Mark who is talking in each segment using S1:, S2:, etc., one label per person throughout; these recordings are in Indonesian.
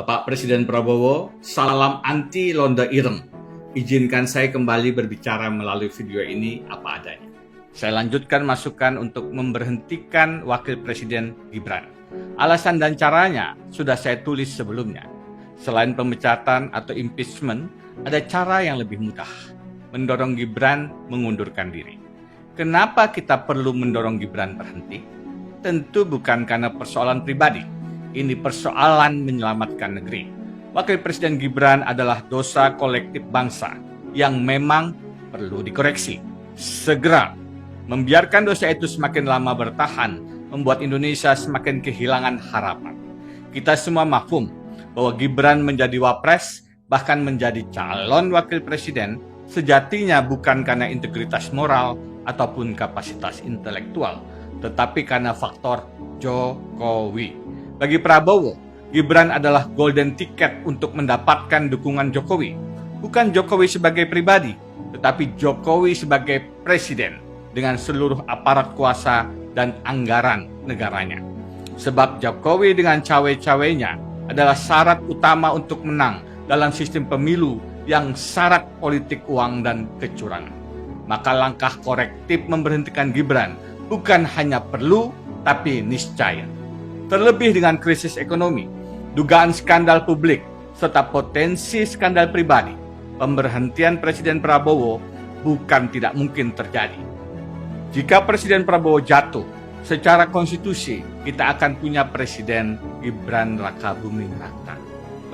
S1: Bapak Presiden Prabowo, salam anti Londa Ireng. Izinkan saya kembali berbicara melalui video ini apa adanya. Saya lanjutkan masukan untuk memberhentikan Wakil Presiden Gibran. Alasan dan caranya sudah saya tulis sebelumnya. Selain pemecatan atau impeachment, ada cara yang lebih mudah, mendorong Gibran mengundurkan diri. Kenapa kita perlu mendorong Gibran berhenti? Tentu bukan karena persoalan pribadi. Ini persoalan menyelamatkan negeri. Wakil Presiden Gibran adalah dosa kolektif bangsa yang memang perlu dikoreksi. Segera, membiarkan dosa itu semakin lama bertahan, membuat Indonesia semakin kehilangan harapan. Kita semua mafhum bahwa Gibran menjadi wapres, bahkan menjadi calon wakil presiden, sejatinya bukan karena integritas moral ataupun kapasitas intelektual, tetapi karena faktor Jokowi. Bagi Prabowo, Gibran adalah golden ticket untuk mendapatkan dukungan Jokowi. Bukan Jokowi sebagai pribadi, tetapi Jokowi sebagai presiden dengan seluruh aparat kuasa dan anggaran negaranya. Sebab Jokowi dengan cawe-cawenya adalah syarat utama untuk menang dalam sistem pemilu yang syarat politik uang dan kecurangan. Maka langkah korektif memberhentikan Gibran bukan hanya perlu, tapi niscaya. Terlebih dengan krisis ekonomi, dugaan skandal publik, serta potensi skandal pribadi, pemberhentian Presiden Prabowo bukan tidak mungkin terjadi. Jika Presiden Prabowo jatuh, secara konstitusi kita akan punya Presiden Gibran Rakabuming Raka.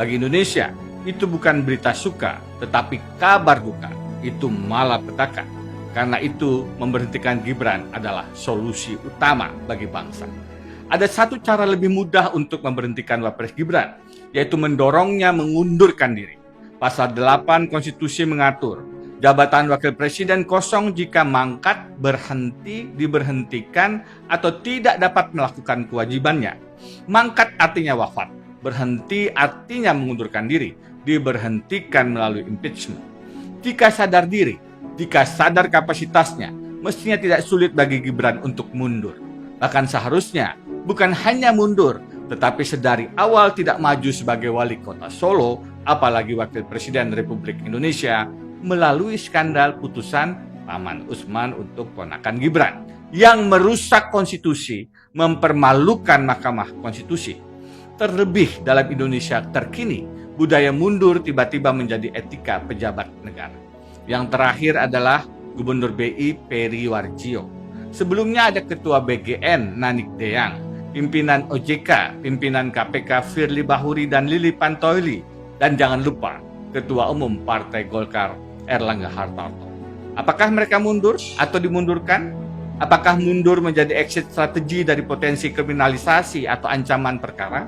S1: Bagi Indonesia, itu bukan berita suka, tetapi kabar duka. Itu malapetaka. Karena itu, memberhentikan Gibran adalah solusi utama bagi bangsa. Ada satu cara lebih mudah untuk memberhentikan Wapres Gibran, yaitu mendorongnya mengundurkan diri. Pasal 8 Konstitusi mengatur, jabatan Wakil Presiden kosong jika mangkat, berhenti, diberhentikan, atau tidak dapat melakukan kewajibannya. Mangkat artinya wafat, berhenti artinya mengundurkan diri, diberhentikan melalui impeachment. Jika sadar diri, jika sadar kapasitasnya, mestinya tidak sulit bagi Gibran untuk mundur. Bahkan seharusnya bukan hanya mundur, tetapi sedari awal tidak maju sebagai wali kota Solo, apalagi Wakil Presiden Republik Indonesia, melalui skandal putusan Paman Usman untuk ponakan Gibran, yang merusak konstitusi, mempermalukan Mahkamah Konstitusi. Terlebih dalam Indonesia terkini, budaya mundur tiba-tiba menjadi etika pejabat negara. Yang terakhir adalah Gubernur BI Peri Warjio. Sebelumnya ada Ketua BGN Nanik Deyang, pimpinan OJK, pimpinan KPK Firly Bahuri dan Lili Pantoili, dan jangan lupa Ketua Umum Partai Golkar Erlangga Hartarto. Apakah mereka mundur atau dimundurkan? Apakah mundur menjadi exit strategi dari potensi kriminalisasi atau ancaman perkara?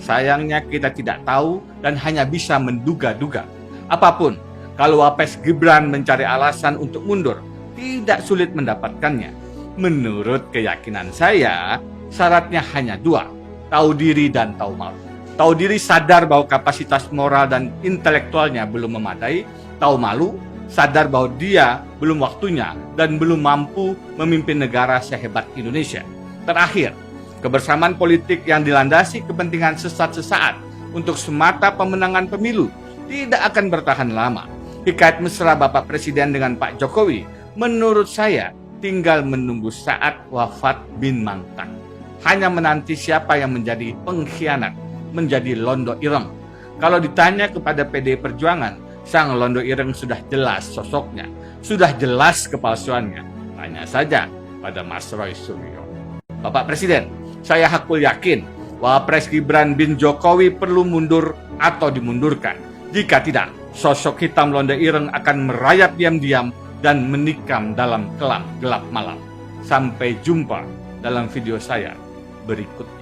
S1: Sayangnya kita tidak tahu dan hanya bisa menduga-duga. Apapun, kalau Wapres Gibran mencari alasan untuk mundur, tidak sulit mendapatkannya. Menurut keyakinan saya, syaratnya hanya dua, tahu diri dan tahu malu. Tahu diri sadar bahwa kapasitas moral dan intelektualnya belum memadai, tahu malu, sadar bahwa dia belum waktunya dan belum mampu memimpin negara sehebat Indonesia. Terakhir, kebersamaan politik yang dilandasi kepentingan sesaat-sesaat untuk semata pemenangan pemilu tidak akan bertahan lama. Hikayat mesra Bapak Presiden dengan Pak Jokowi, menurut saya, tinggal menunggu saat wafat bin Mangtak. Hanya menanti siapa yang menjadi pengkhianat, menjadi Londo Ireng. Kalau ditanya kepada PDI Perjuangan, sang Londo Ireng sudah jelas sosoknya, sudah jelas kepalsuannya. Tanya saja pada Mas Roy Suryo. Bapak Presiden, saya hakul yakin Wapres Gibran bin Jokowi perlu mundur atau dimundurkan. Jika tidak, sosok hitam Londo Ireng akan merayap diam-diam dan menikam dalam kelam gelap malam. Sampai jumpa dalam video saya berikutnya.